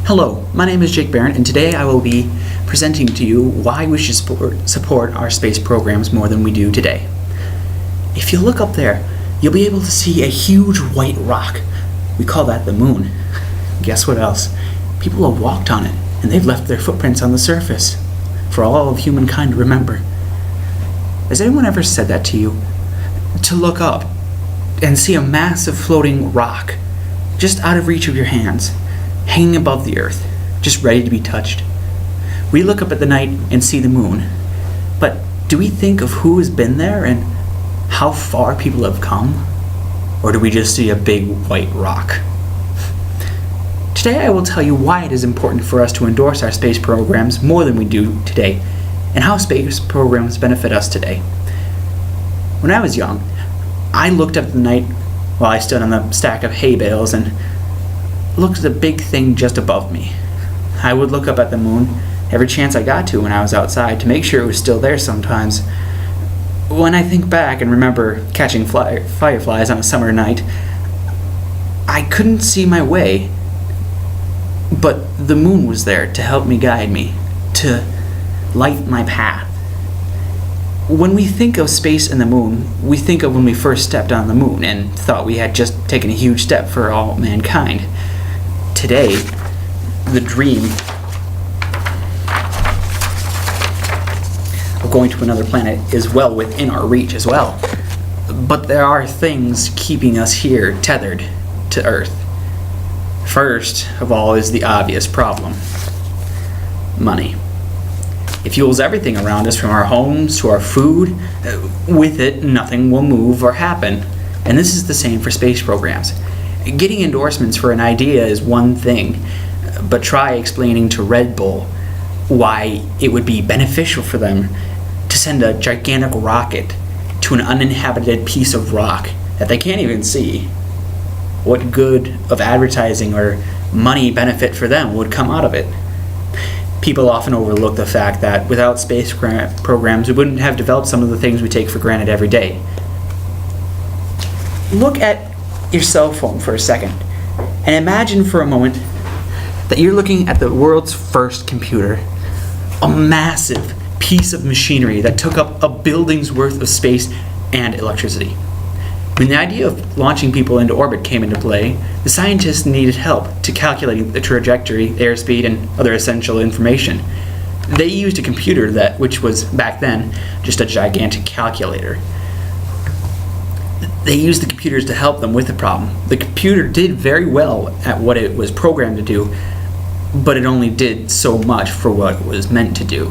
Hello, my name is Jake Barron, and today I will be presenting to you why we should support our space programs more than we do today. If you look up there, you'll be able to see a huge white rock. We call that the moon. Guess what else? People have walked on it, and they've left their footprints on the surface for all of humankind to remember. Has anyone ever said that to you? To look up and see a massive floating rock just out of reach of your hands, hanging above the earth, just ready to be touched. We look up at the night and see the moon, but do we think of who has been there and how far people have come? Or do we just see a big white rock? Today I will tell you why it is important for us to endorse our space programs more than we do today, and how space programs benefit us today. When I was young, I looked up at the night while I stood on the stack of hay bales and looked at the big thing just above me. I would look up at the moon every chance I got to when I was outside to make sure it was still there sometimes. When I think back and remember catching fireflies on a summer night, I couldn't see my way, but the moon was there to help me guide me, to light my path. When we think of space and the moon, we think of when we first stepped on the moon and thought we had just taken a huge step for all mankind. Today, the dream of going to another planet is well within our reach as well. But there are things keeping us here tethered to Earth. First of all is the obvious problem: money. It fuels everything around us, from our homes to our food. With it, nothing will move or happen. And this is the same for space programs. Getting endorsements for an idea is one thing, but try explaining to Red Bull why it would be beneficial for them to send a gigantic rocket to an uninhabited piece of rock that they can't even see. What good of advertising or money benefit for them would come out of it? People often overlook the fact that without space programs, we wouldn't have developed some of the things we take for granted every day. Look at your cell phone for a second and imagine for a moment that you're looking at the world's first computer, a massive piece of machinery that took up a building's worth of space and electricity. When the idea of launching people into orbit came into play, the scientists needed help to calculate the trajectory, airspeed, and other essential information. They used a computer which was back then just a gigantic calculator. They used the computers to help them with the problem. The computer did very well at what it was programmed to do, but it only did so much for what it was meant to do.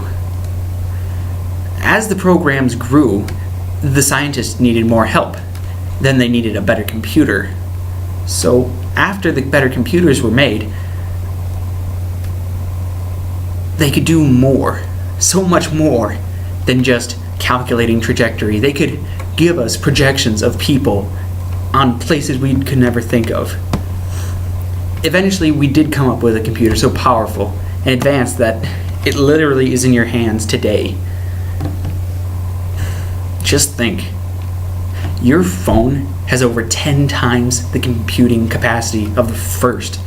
As the programs grew, the scientists needed more help. Then they needed a better computer. So after the better computers were made, they could do more, so much more than just calculating trajectory. They could give us projections of people on places we could never think of. Eventually, we did come up with a computer so powerful and advanced that it literally is in your hands today. Just think. Your phone has over 10 times the computing capacity of the first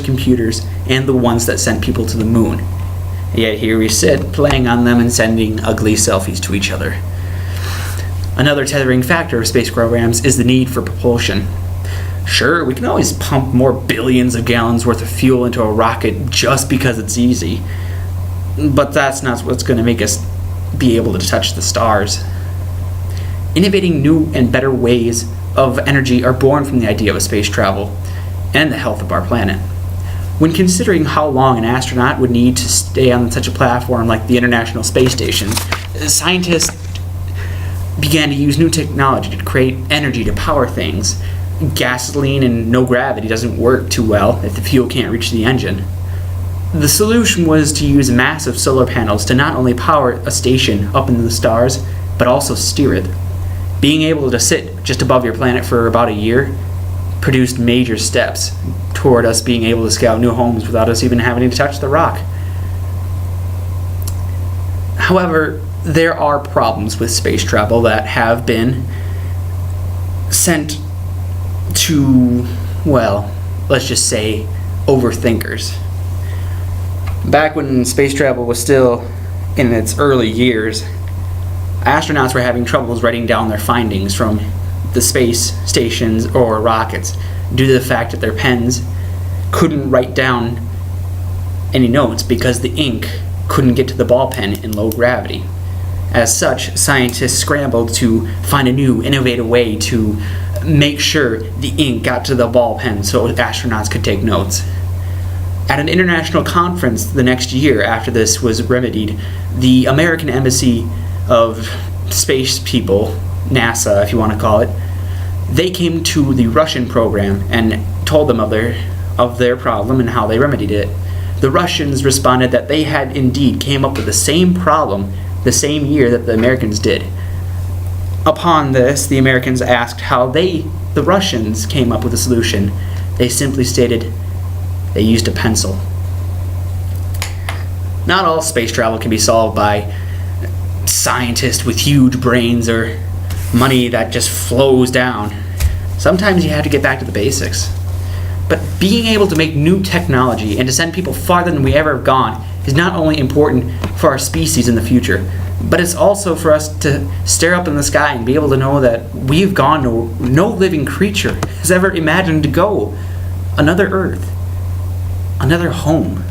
computers and the ones that sent people to the moon. Yet here we sit, playing on them and sending ugly selfies to each other. Another tethering factor of space programs is the need for propulsion. Sure, we can always pump more billions of gallons worth of fuel into a rocket just because it's easy, but that's not what's going to make us be able to touch the stars. Innovating new and better ways of energy are born from the idea of space travel and the health of our planet. When considering how long an astronaut would need to stay on such a platform like the International Space Station, scientists began to use new technology to create energy to power things. Gasoline and no gravity doesn't work too well if the fuel can't reach the engine. The solution was to use massive solar panels to not only power a station up in the stars, but also steer it. Being able to sit just above your planet for about a year produced major steps toward us being able to scout new homes without us even having to touch the rock. However, there are problems with space travel that have been sent to, well, let's just say overthinkers. Back when space travel was still in its early years, astronauts were having troubles writing down their findings from the space stations or rockets due to the fact that their pens couldn't write down any notes because the ink couldn't get to the ball pen in low gravity. As such, scientists scrambled to find a new, innovative way to make sure the ink got to the ball pen so astronauts could take notes. At an international conference the next year after this was remedied, the American Embassy of Space People, NASA if you want to call it, they came to the Russian program and told them of their problem and how they remedied it. The Russians responded that they had indeed came up with the same problem the same year that the Americans did. Upon this, the Americans asked how the Russians came up with a solution. They simply stated they used a pencil. Not all space travel can be solved by scientists with huge brains or money that just flows down. Sometimes you have to get back to the basics. But being able to make new technology and to send people farther than we ever have gone is not only important for our species in the future, but it's also for us to stare up in the sky and be able to know that we've gone to no living creature has ever imagined to go another Earth, another home.